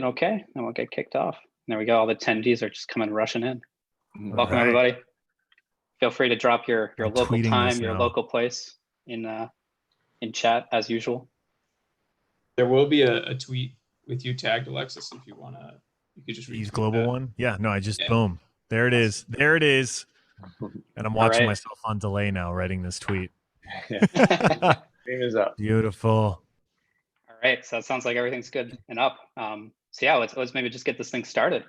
clicking OK, and we'll get kicked off. There we go. All the attendees are just coming rushing in. Welcome, right. everybody. Feel free to drop your local time, your now. local place in chat as usual. There will be a tweet with you tagged, Alexis, if you want to. You could just use global that. one. Yeah, no, I just boom. There it is. There it is. And I'm watching myself on delay now, writing this tweet. Stream is up. Beautiful. All right, so it sounds like everything's good and up. So yeah, let's maybe just get this thing started.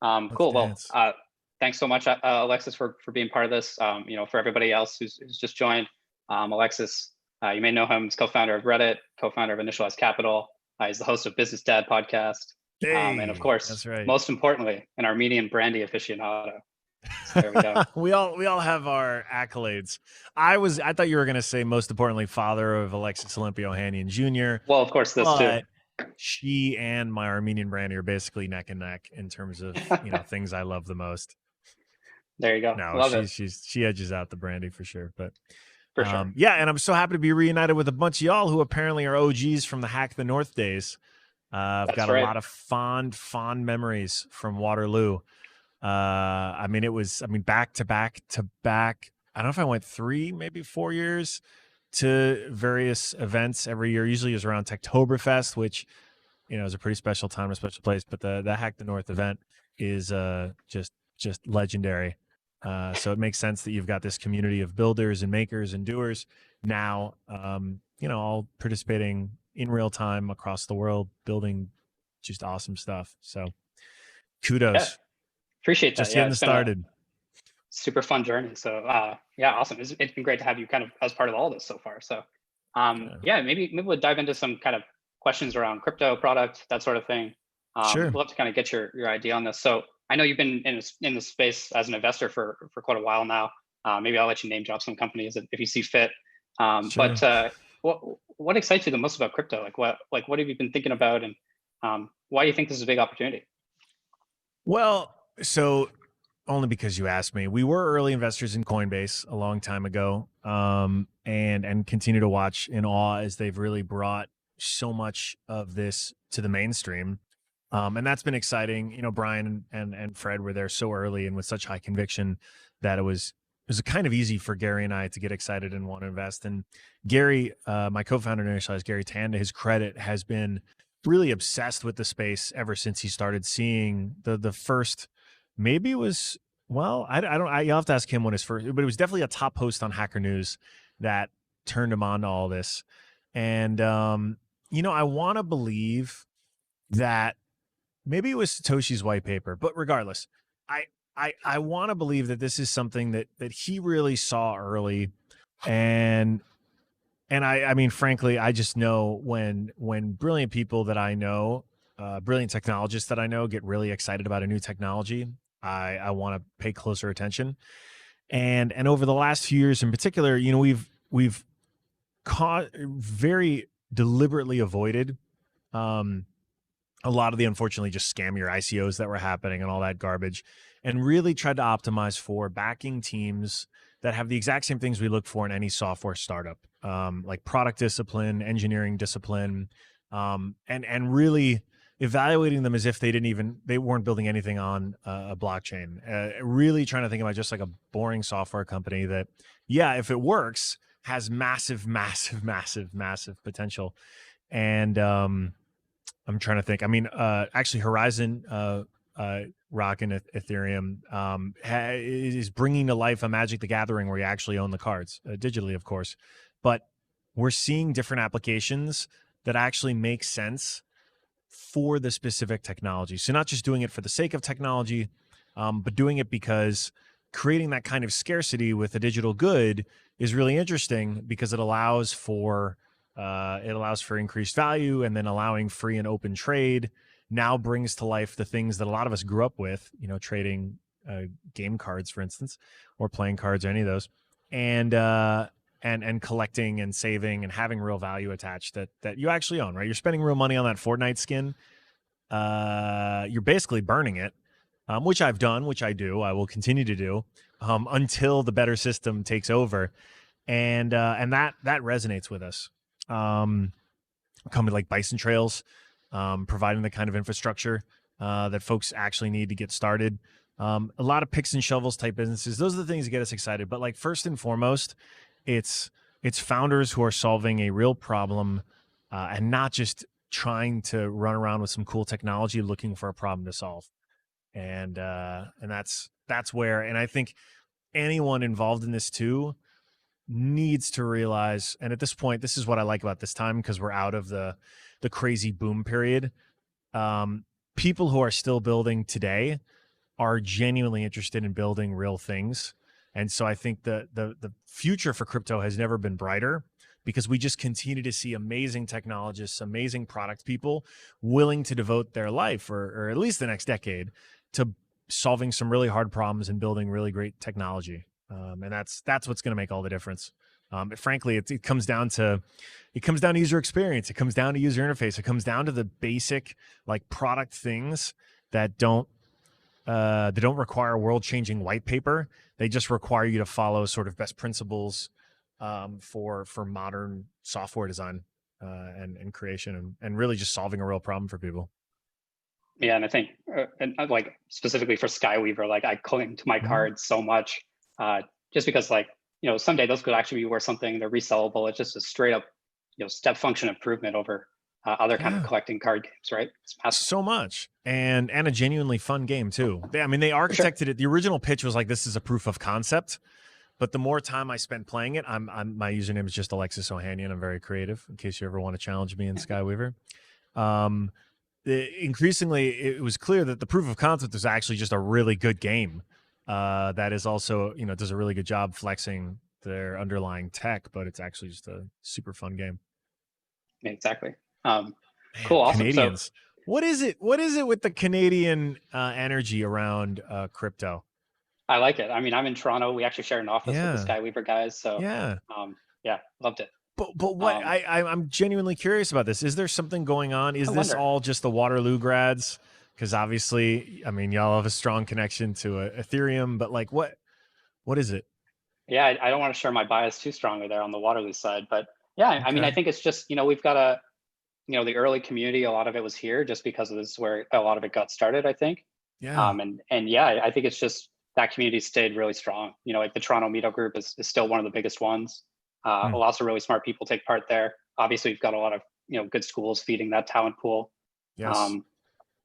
Cool. Dance. Well, thanks so much, Alexis, for being part of this. For everybody else who's just joined, Alexis, you may know him. He's co-founder of Reddit, co-founder of Initialized Capital. He's the host of Business Dad podcast. Hey, and of course, that's right. Most importantly, an Armenian brandy aficionado. So there we go. we all have our accolades. I thought you were going to say most importantly, father of Alexis Ohanian Jr. Well, of course, this too. She and my Armenian brandy are basically neck and neck in terms of things I love the most. There you go. No, she edges out the brandy for sure. But for sure. Yeah, and I'm so happy to be reunited with a bunch of y'all who apparently are OGs from the Hack the North days. I've got a lot of fond memories from Waterloo. Back to back. I don't know if I went 3, maybe 4 years to various events every year. Usually it was around Techtoberfest, which, is a pretty special time, a special place. But the Hack the North event is just legendary. So it makes sense that you've got this community of builders and makers and doers now, all participating in real time across the world, building just awesome stuff. So kudos. Yeah. Appreciate that. Just getting started. Super fun journey. So awesome. It's been great to have you kind of as part of all this so far. So maybe we'll dive into some kind of questions around crypto product, that sort of thing. Sure. We'll have to kind of get your idea on this. So I know you've been in the space as an investor for quite a while now. Maybe I'll let you name drop some companies if you see fit. Sure. But what excites you the most about crypto? What have you been thinking about, and why do you think this is a big opportunity? Well, so only because you asked me. We were early investors in Coinbase a long time ago, and continue to watch in awe as they've really brought so much of this to the mainstream. And that's been exciting. Brian and Fred were there so early and with such high conviction that it was kind of easy for Gary and I to get excited and want to invest. And Gary, my co-founder in Initialized, Gary Tan, to his credit, has been really obsessed with the space ever since he started seeing the first, maybe it was, you'll have to ask him when his first, but it was definitely a top post on Hacker News that turned him on to all this. And, I want to believe that maybe it was Satoshi's white paper, but regardless, I want to believe that this is something that he really saw early. And I mean, frankly, I just know when brilliant people that I know, brilliant technologists that I know get really excited about a new technology, I want to pay closer attention. And over the last few years in particular, we've very deliberately avoided a lot of the unfortunately just scam your ICOs that were happening and all that garbage, and really tried to optimize for backing teams that have the exact same things we look for in any software startup, like product discipline, engineering discipline, and really evaluating them as if they weren't building anything on a blockchain. Really trying to think about just like a boring software company that, if it works, has massive, massive, massive, massive potential. And I'm trying to think. I mean, actually, Horizon Rock and Ethereum is bringing to life a Magic the Gathering where you actually own the cards, digitally, of course. But we're seeing different applications that actually make sense for the specific technology. So not just doing it for the sake of technology, but doing it because creating that kind of scarcity with a digital good is really interesting because it allows for increased value, and then allowing free and open trade now brings to life the things that a lot of us grew up with, trading game cards, for instance, or playing cards, or any of those, and collecting and saving and having real value attached that you actually own, right? You're spending real money on that Fortnite skin. You're basically burning it, which I've done, which I will continue to do until the better system takes over. And that resonates with us. A company like Bison Trails providing the kind of infrastructure that folks actually need to get started. A lot of picks and shovels type businesses. Those are the things that get us excited. But like first and foremost, it's founders who are solving a real problem and not just trying to run around with some cool technology looking for a problem to solve. And that's where, and I think anyone involved in this too needs to realize, and at this point, this is what I like about this time, because we're out of the crazy boom period. People who are still building today are genuinely interested in building real things. And so I think the future for crypto has never been brighter, because we just continue to see amazing technologists, amazing product people willing to devote their life, or at least the next decade, to solving some really hard problems and building really great technology. And that's what's going to make all the difference. Frankly, it comes down to user experience. It comes down to user interface. It comes down to the basic like product things that don't require world-changing white paper. They just require you to follow sort of best principles for modern software design and creation, and really just solving a real problem for people. Yeah, and I think, like specifically for Skyweaver, like I cling to my cards so much, just because like, someday those could actually be worth something. They're resellable. It's just a straight up, step function improvement over other kind of collecting card games, right? It's massive. So much, and a genuinely fun game too. They architected it. The original pitch was like, this is a proof of concept, but the more time I spent playing it, my username is just Alexis Ohanian. I'm very creative, in case you ever want to challenge me in Skyweaver. Increasingly, it was clear that the proof of concept was actually just a really good game that is also, does a really good job flexing their underlying tech, but it's actually just a super fun game. Exactly. Man, cool. Awesome. Canadians. So, what is it with the Canadian energy around crypto? I like it. I mean, I'm in Toronto. We actually share an office with the Skyweaver guys. So yeah, loved it. But what I'm genuinely curious about this. Is there something going on? Is this all just the Waterloo grads? Because obviously, I mean, y'all have a strong connection to Ethereum, but like, what is it? Yeah, I don't want to share my bias too strongly there on the Waterloo side, but yeah, I mean, I think it's just, we've got the early community, a lot of it was here just because this is where a lot of it got started, I think. Yeah. And yeah, I think it's just that community stayed really strong. Like the Toronto meetup group is still one of the biggest ones. Lots of really smart people take part there. Obviously, we've got a lot of good schools feeding that talent pool. Yes.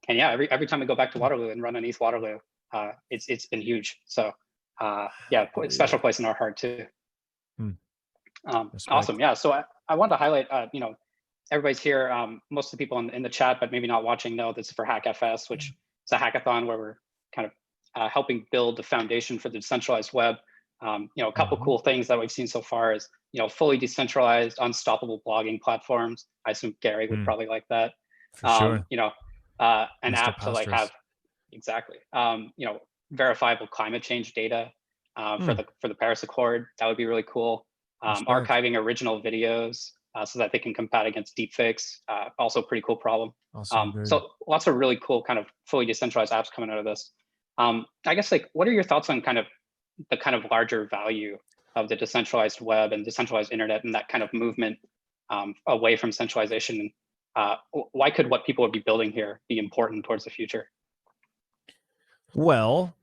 And yeah, every time we go back to Waterloo and run on East Waterloo, it's been huge. So yeah, special place in our heart too. Awesome. Yeah. So I wanted to highlight, everybody's here. Most of the people in the chat, but maybe not watching, know this is for HackFS, which is a hackathon where we're kind of helping build the foundation for the decentralized web. A couple cool things that we've seen so far is, fully decentralized, unstoppable blogging platforms. I assume Gary would probably like that. For sure. An app to like have, exactly, verifiable climate change data for the Paris Accord. That would be really cool. Archiving original videos so that they can combat against deepfakes. Also a pretty cool problem. So lots of really cool kind of fully decentralized apps coming out of this. I guess, like, what are your thoughts on kind of the kind of larger value of the decentralized web and decentralized internet and that kind of movement away from centralization? Why could what people would be building here be important towards the future? Well,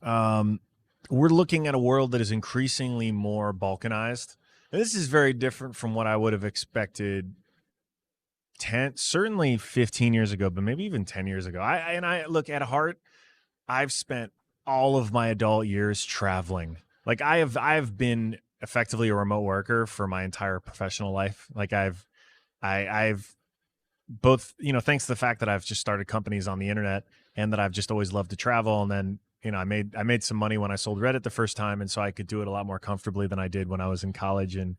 we're looking at a world that is increasingly more balkanized. And this is very different from what I would have expected certainly 15 years ago, but maybe even 10 years ago. I look, at heart, I've spent all of my adult years traveling. Like I've been effectively a remote worker for my entire professional life. Like I've both, thanks to the fact that I've just started companies on the internet and that I've just always loved to travel. And then, I made some money when I sold Reddit the first time. And so I could do it a lot more comfortably than I did when I was in college and,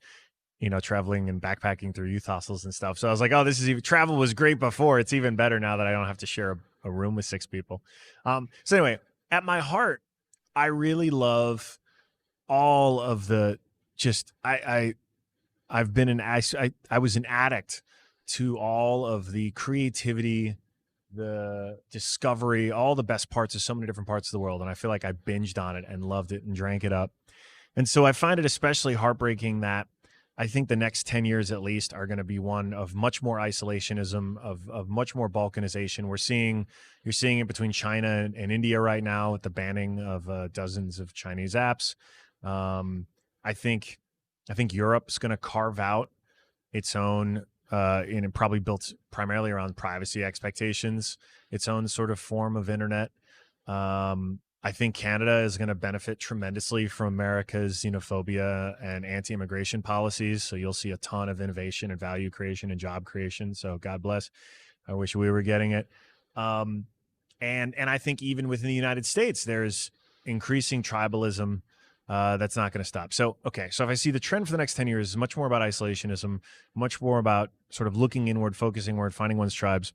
traveling and backpacking through youth hostels and stuff. So I was like, oh, travel was great before. It's even better now that I don't have to share a room with 6 people. So anyway, at my heart, I really love all of the I've been I was an addict to all of the creativity, the discovery, all the best parts of so many different parts of the world. And I feel like I binged on it and loved it and drank it up. And so I find it especially heartbreaking that I think the next 10 years at least are going to be one of much more isolationism, of much more balkanization. You're seeing it between China and India right now with the banning of dozens of Chinese apps. I think Europe's going to carve out its own, and probably built primarily around privacy expectations, its own sort of form of internet. I think Canada is going to benefit tremendously from America's xenophobia and anti-immigration policies. So you'll see a ton of innovation and value creation and job creation. So God bless. I wish we were getting it. And I think even within the United States, there's increasing tribalism that's not going to stop. So, okay. So if I see the trend for the next 10 years is much more about isolationism, much more about sort of looking inward, focusing inward, finding one's tribes.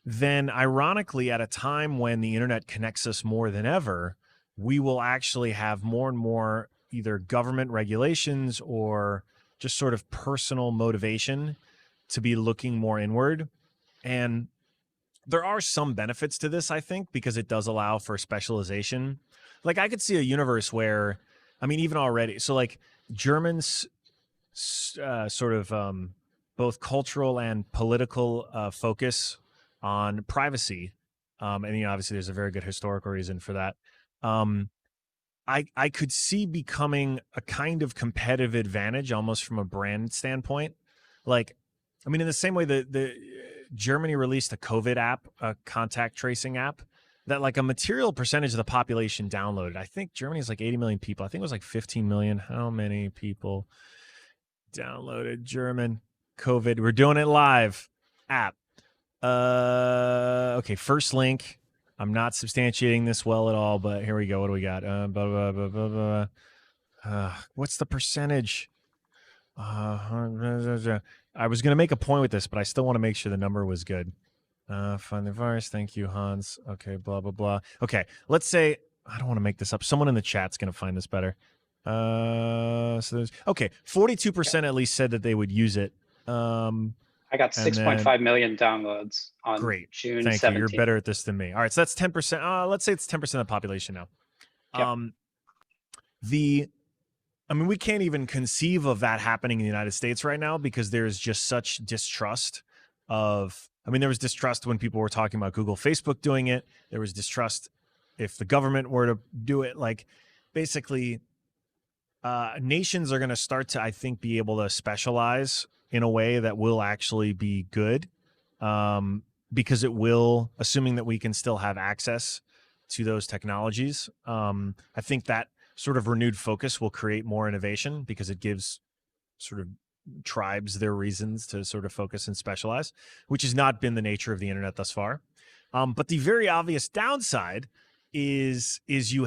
Then ironically, at a time when the internet connects us more than ever, we will actually have more and more either government regulations or just sort of personal motivation to be looking more inward. And there are some benefits to this, I think, because it does allow for specialization. Like I could see a universe where, I mean, even already, so like Germans sort of both cultural and political focus on privacy. And obviously there's a very good historical reason for that. I could see becoming a kind of competitive advantage almost from a brand standpoint. Like, I mean, in the same way that the Germany released a COVID app, a contact tracing app that like a material percentage of the population downloaded. I think Germany is like 80 million people. I think it was like 15 million. How many people downloaded German COVID? We're doing it live app. Okay, first link. I'm not substantiating this well at all, but here we go. What do we got? What's the percentage? I was going to make a point with this, but I still want to make sure the number was good. Find the virus. Thank you, Hans. Okay, blah, blah, blah. Okay, let's say, I don't want to make this up. Someone in the chat's going to find this better. So there's, okay, 42% at least said that they would use it. I got 6.5 million downloads on June 17th. Thank you. You're better at this than me. All right, so that's 10%. Let's say it's 10% of the population now. Yep. I mean, we can't even conceive of that happening in the United States right now because there's just such distrust of, I mean, there was distrust when people were talking about Google, Facebook doing it. There was distrust if the government were to do it. Like, basically, nations are going to start to, I think, be able to specialize in a way that will actually be good, because it will, assuming that we can still have access to those technologies. I think that sort of renewed focus will create more innovation because it gives sort of tribes their reasons to sort of focus and specialize, which has not been the nature of the internet thus far. But the very obvious downside is you're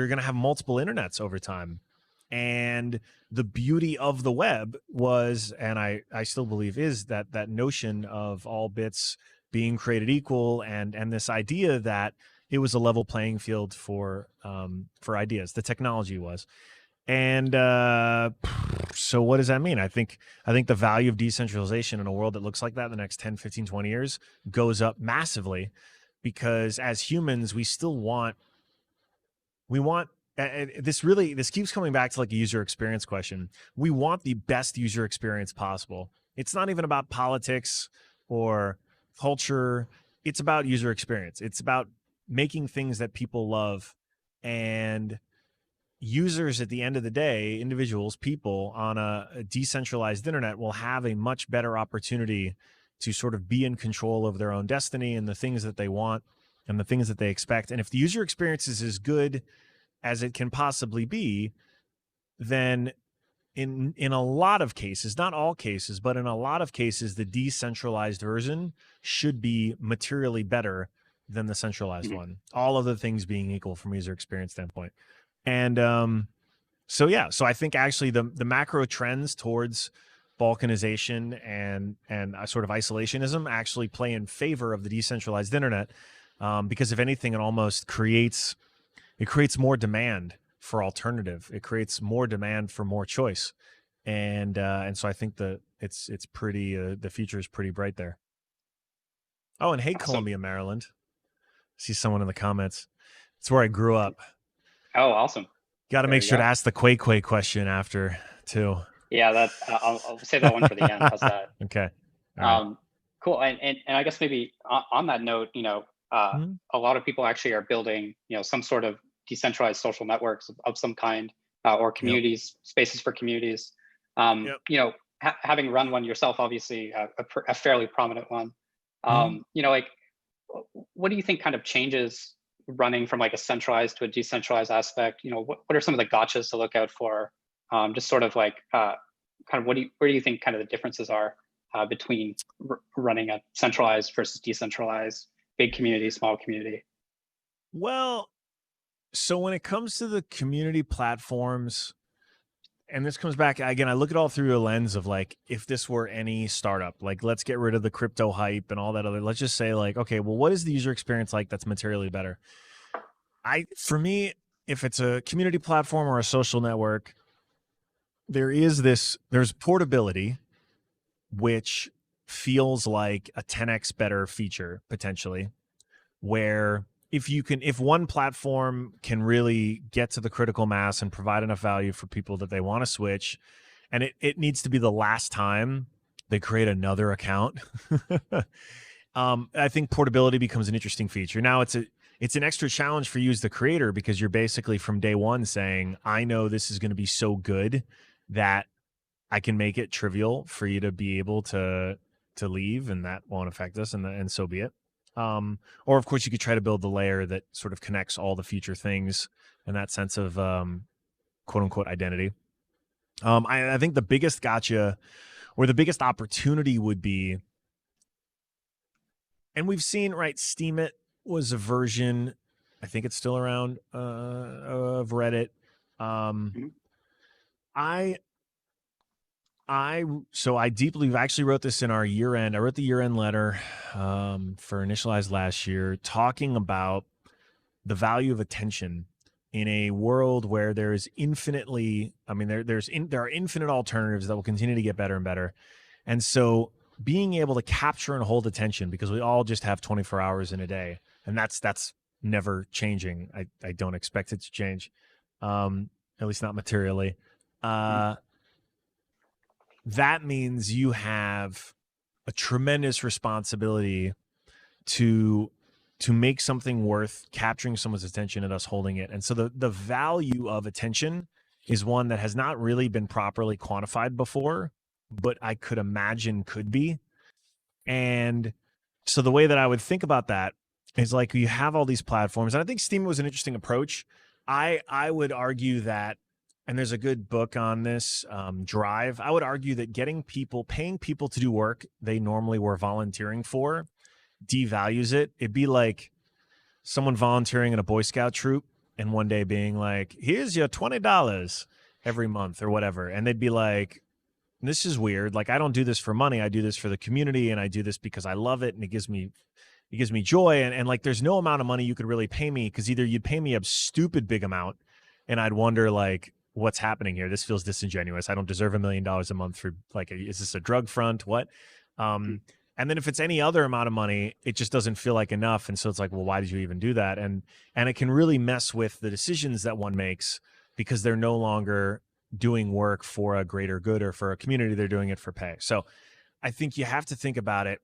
going to have multiple internets over time. And the beauty of the web was, and I still believe is, that notion of all bits being created equal, and this idea that it was a level playing field for ideas. The technology was. And so what does that mean? I think the value of decentralization in a world that looks like that in the next 10, 15, 20 years goes up massively, because as humans, we want this keeps coming back to like a user experience question. We want the best user experience possible. It's not even about politics or culture. It's about user experience. It's about making things that people love. And users at the end of the day, individuals, people on a decentralized internet will have a much better opportunity to sort of be in control of their own destiny and the things that they want and the things that they expect. And if the user experience is as good as it can possibly be, then in a lot of cases, not all cases, but in a lot of cases, the decentralized version should be materially better than the centralized one. All other things being equal from a user experience standpoint. And so I think actually the macro trends towards balkanization and sort of isolationism actually play in favor of the decentralized internet, because if anything, it almost creates more demand for alternative. It creates more demand for more choice, and so I think it's pretty the future is pretty bright there. Oh, and hey, awesome. Columbia, Maryland. I see someone in the comments. It's where I grew up. Oh, awesome. Got to make sure to ask the Quake question after too. Yeah, that I'll save that one for the end. How's that? Okay. All right. Cool. And I guess maybe on that note, a lot of people actually are building, some sort of decentralized social networks of some kind, or communities, spaces for communities. Having run one yourself, obviously a fairly prominent one. Like, what do you think kind of changes running from like a centralized to a decentralized aspect? What are some of the gotchas to look out for? Just sort of like kind of where do you think kind of the differences are between running a centralized versus decentralized, big community, small community? Well, so when it comes to the community platforms, and this comes back again, I look at all through a lens of like, if this were any startup, like let's get rid of the crypto hype and all that other, let's just say like, okay, well, what is the user experience like that's materially better? For me, if it's a community platform or a social network, there's portability, which feels like a 10x better feature potentially, where if one platform can really get to the critical mass and provide enough value for people that they want to switch, and it needs to be the last time they create another account. I think portability becomes an interesting feature. Now it's an extra challenge for you as the creator, because you're basically from day one saying, I know this is going to be so good that I can make it trivial for you to be able to leave, and that won't affect us, and so be it. Or of course you could try to build the layer that sort of connects all the future things in that sense of quote unquote identity. I think the biggest gotcha or the biggest opportunity would be, and we've seen, right, Steemit was a version, I think it's still around, of Reddit. We've actually wrote this in our year-end. I wrote the year-end letter for Initialized last year, talking about the value of attention in a world where there is infinitely, there are infinite alternatives that will continue to get better and better. And so being able to capture and hold attention, because we all just have 24 hours in a day, and that's never changing. I don't expect it to change, at least not materially. That means you have a tremendous responsibility to make something worth capturing someone's attention and us holding it. And so the value of attention is one that has not really been properly quantified before, but I could imagine could be. And so the way that I would think about that is like, you have all these platforms, and I think Steam was an interesting approach. I would argue that, and there's a good book on this, Drive. I would argue that paying people to do work they normally were volunteering for devalues it. It'd be like someone volunteering in a Boy Scout troop and one day being like, here's your $20 every month or whatever. And they'd be like, this is weird. Like, I don't do this for money. I do this for the community, and I do this because I love it, and it gives me joy. And like, there's no amount of money you could really pay me, because either you'd pay me a stupid big amount and I'd wonder like, what's happening here? This feels disingenuous. I don't deserve $1 million a month for, like, is this a drug front? What? And then if it's any other amount of money, it just doesn't feel like enough. And so it's like, well, why did you even do that? And it can really mess with the decisions that one makes, because they're no longer doing work for a greater good or for a community. They're doing it for pay. So I think you have to think about it,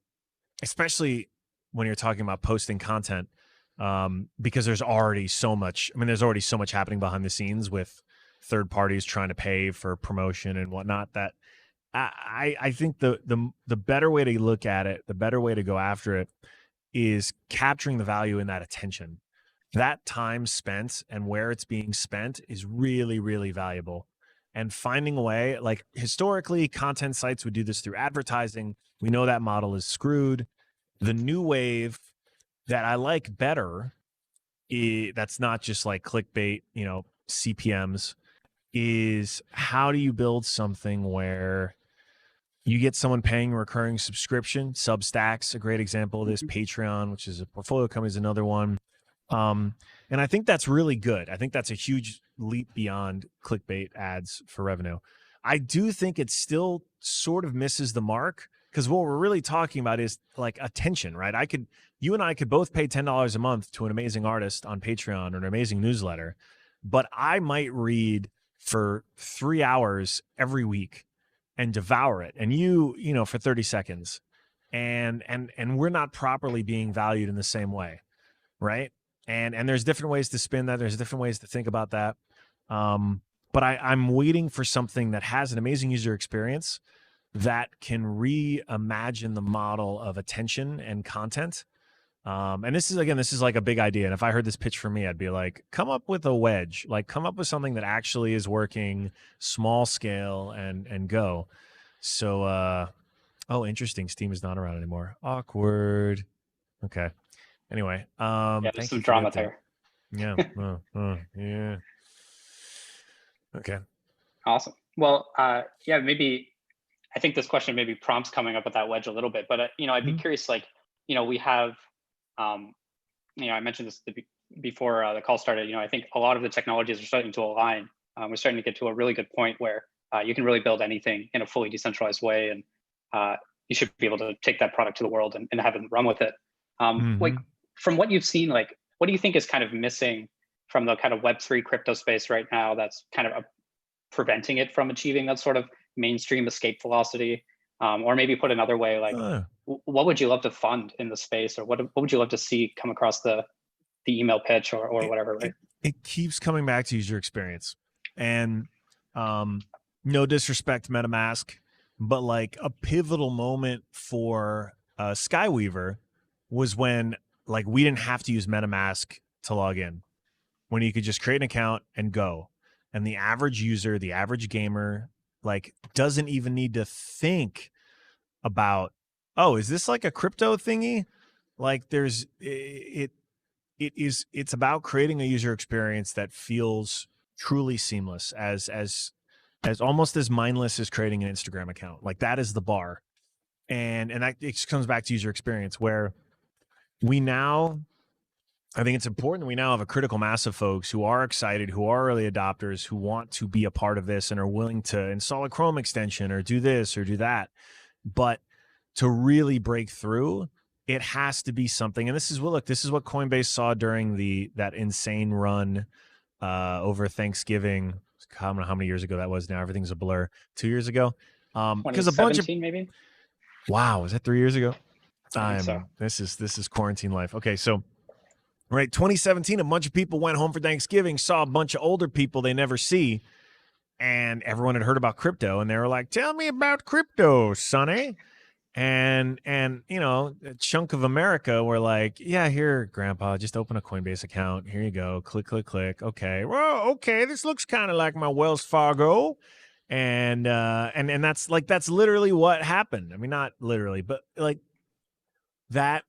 especially when you're talking about posting content, because there's already so much happening behind the scenes with third parties trying to pay for promotion and whatnot, that I think the better way to look at it, the better way to go after it, is capturing the value in that attention. That time spent and where it's being spent is really, really valuable. And finding a way, like historically, content sites would do this through advertising. We know that model is screwed. The new wave that I like better, that's not just like clickbait, CPMs, is how do you build something where you get someone paying a recurring subscription? Substack's a great example of this. Patreon, which is a portfolio company, is another one. And I think that's really good. I think that's a huge leap beyond clickbait ads for revenue. I do think it still sort of misses the mark, because what we're really talking about is like attention, right? You and I could both pay $10 a month to an amazing artist on Patreon or an amazing newsletter, but I might read for 3 hours every week and devour it, and you know, for 30 seconds, and we're not properly being valued in the same way, right? And there's different ways to spin that. There's different ways to think about that. But I'm waiting for something that has an amazing user experience that can reimagine the model of attention and content. And this is like a big idea. And if I heard this pitch from me, I'd be like, come up with a wedge, like come up with something that actually is working, small scale, and go. So, oh, interesting. Steam is not around anymore. Awkward. Okay. Anyway, Yeah, there's thank some you for drama that, there. yeah. Yeah. Okay. Awesome. Well, yeah, maybe I think this question maybe prompts coming up with that wedge a little bit, but you know, I'd be curious, like, you know, we have, you know, I mentioned this before the call started. You know, I think a lot of the technologies are starting to align. We're starting to get to a really good point where you can really build anything in a fully decentralized way, and you should be able to take that product to the world and have them run with it. Like, from what you've seen, like, what do you think is kind of missing from the kind of Web3 crypto space right now that's kind of preventing it from achieving that sort of mainstream escape velocity? Or maybe put another way, like, what would you love to fund in the space, or what would you love to see come across the email pitch or whatever, right? It keeps coming back to user experience. And no disrespect to MetaMask, but like a pivotal moment for Skyweaver was when like we didn't have to use MetaMask to log in, when you could just create an account and go. And the average user, the average gamer, like doesn't even need to think about, oh, is this like a crypto thingy? Like it's about creating a user experience that feels truly seamless, as almost as mindless as creating an Instagram account. Like that is the bar. And that it comes back to user experience, where we now, I think it's important, we now have a critical mass of folks who are excited, who are early adopters, who want to be a part of this and are willing to install a Chrome extension or do this or do that. But to really break through, it has to be something. And this is what Coinbase saw during that insane run over Thanksgiving. I don't know how many years ago that was now. Everything's a blur. 2 years ago. Because a bunch of, maybe. Wow, was that 3 years ago? I think so. This is quarantine life. Okay, so right, 2017, a bunch of people went home for Thanksgiving, saw a bunch of older people they never see, and everyone had heard about crypto, and they were like, "Tell me about crypto, Sonny." And you know, a chunk of America were like, "Yeah, here, Grandpa, just open a Coinbase account. Here you go. Click, click, click. Okay, well, okay, this looks kind of like my Wells Fargo." And that's literally what happened. I mean, not literally, but like that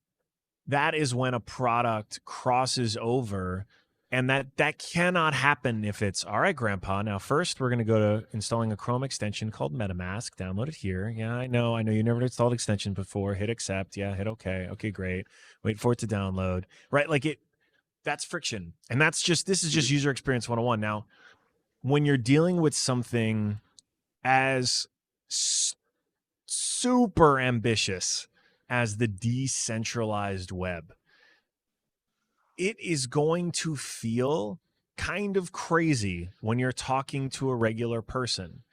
is when a product crosses over, and that cannot happen if it's, all right, Grandpa, now first we're going to go to installing a Chrome extension called MetaMask. Download it here. Yeah, I know you never installed extension before. Hit accept. Yeah, hit okay. Okay, great. Wait for it to download. Right, like that's friction. And this is just user experience 101. Now, when you're dealing with something as super ambitious as the decentralized web, it is going to feel kind of crazy when you're talking to a regular person.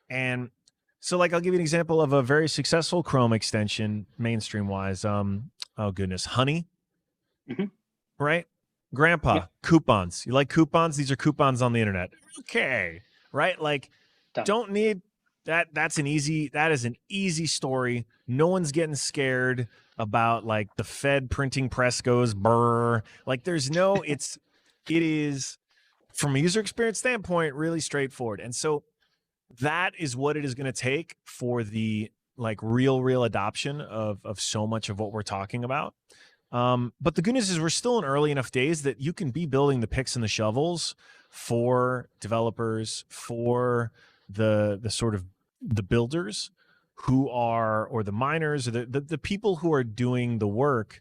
And so, like, I'll give you an example of a very successful Chrome extension, mainstream wise. Oh goodness, Honey, right? Grandpa, coupons. You like coupons? These are coupons on the internet. Okay, right? Like, don't need that. That is an easy story. No one's getting scared about like the Fed printing press goes brr. Like there's no, it is, from a user experience standpoint, really straightforward. And so that is what it is going to take for the like real adoption of so much of what we're talking about. But the good news is we're still in early enough days that you can be building the picks and the shovels for developers, for the sort of the builders who are, or the miners, or the people who are doing the work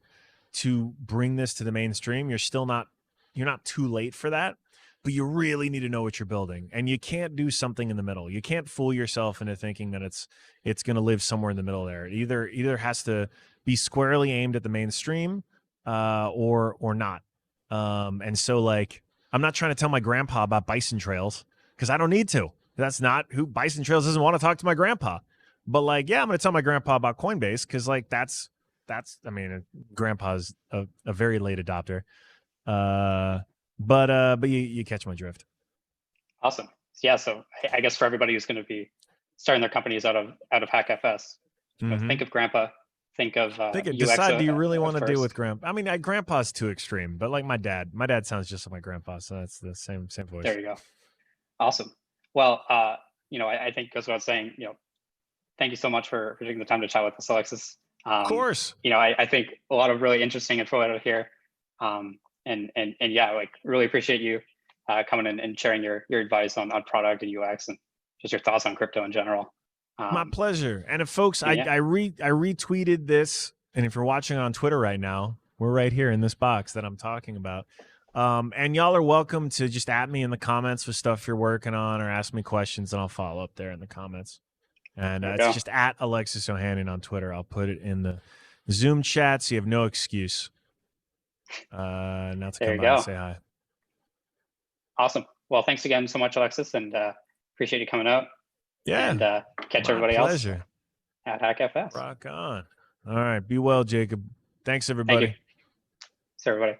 to bring this to the mainstream. You're not too late for that, but you really need to know what you're building, and you can't do something in the middle. You can't fool yourself into thinking that it's going to live somewhere in the middle there. It either has to be squarely aimed at the mainstream, or not. And so, like, I'm not trying to tell my grandpa about bison trails, because I don't need to. That's not who Bison Trails doesn't want to talk to my grandpa. But like, yeah, I'm going to tell my grandpa about Coinbase because like that's I mean, grandpa's a very late adopter. But you catch my drift. Awesome. Yeah. So I guess for everybody who's going to be starting their companies out of HackFS, think of grandpa. Think of decide. Do you really want to deal with grandpa? I mean, grandpa's too extreme, but like my dad sounds just like my grandpa, so that's the same voice. There you go. Awesome. Well, I think goes without saying, thank you so much for taking the time to chat with us, Alexis. Of course. I think a lot of really interesting info out of here. And yeah, like really appreciate you coming in and sharing your advice on product and UX and just your thoughts on crypto in general. My pleasure. And if folks, I retweeted this, and if you're watching on Twitter right now, we're right here in this box that I'm talking about. And y'all are welcome to just at me in the comments for stuff you're working on or ask me questions, and I'll follow up there in the comments. And it's just at Alexis Ohanian on Twitter. I'll put it in the Zoom chat so you have no excuse not to come by and say hi. Awesome. Well, thanks again so much, Alexis, and appreciate you coming out. Yeah. And catch everybody else at HackFS. Rock on. All right. Be well, Jacob. Thanks, everybody. Thank you. Thanks, everybody.